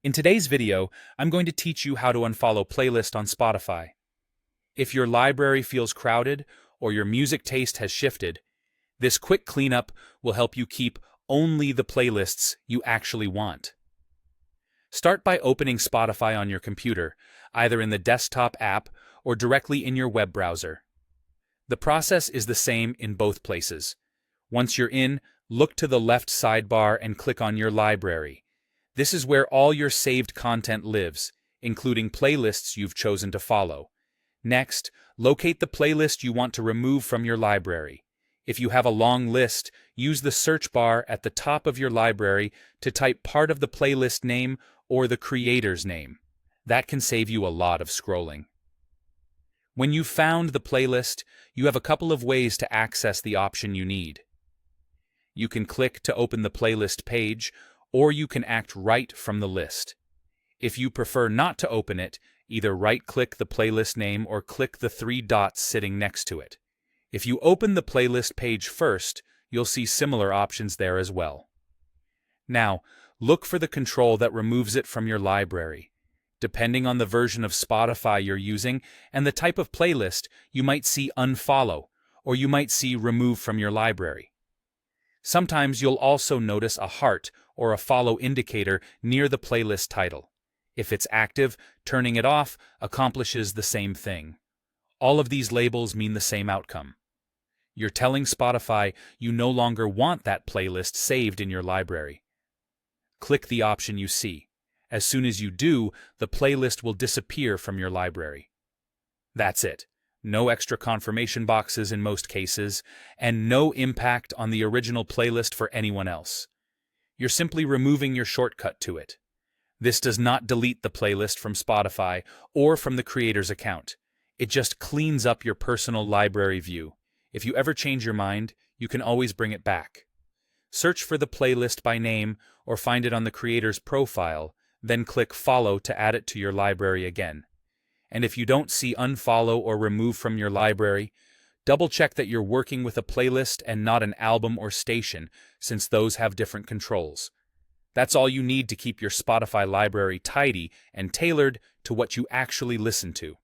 In today's video, I'm going to teach you how to unfollow playlist on Spotify. If your library feels crowded or your music taste has shifted, this quick cleanup will help you keep only the playlists you actually want. Start by opening Spotify on your computer, either in the desktop app or directly in your web browser. The process is the same in both places. Once you're in, look to the left sidebar and click on your library. This is where all your saved content lives, including playlists you've chosen to follow. Next, locate the playlist you want to remove from your library. If you have a long list, use the search bar at the top of your library to type part of the playlist name or the creator's name. That can save you a lot of scrolling. When you've found the playlist, you have a couple of ways to access the option you need. You can click to open the playlist page, or you can act right from the list. If you prefer not to open it, either right-click the playlist name or click the three dots sitting next to it. If you open the playlist page first, you'll see similar options there as well. Now, look for the control that removes it from your library. Depending on the version of Spotify you're using and the type of playlist, you might see Unfollow, or you might see Remove from your library. Sometimes you'll also notice a heart or a follow indicator near the playlist title. If it's active, turning it off accomplishes the same thing. All of these labels mean the same outcome. You're telling Spotify you no longer want that playlist saved in your library. Click the option you see. As soon as you do, the playlist will disappear from your library. That's it. No extra confirmation boxes in most cases, and no impact on the original playlist for anyone else. You're simply removing your shortcut to it. This does not delete the playlist from Spotify or from the creator's account. It just cleans up your personal library view. If you ever change your mind, you can always bring it back. Search for the playlist by name or find it on the creator's profile, then click Follow to add it to your library again. And if you don't see Unfollow or Remove from your library, double-check that you're working with a playlist and not an album or station, since those have different controls. That's all you need to keep your Spotify library tidy and tailored to what you actually listen to.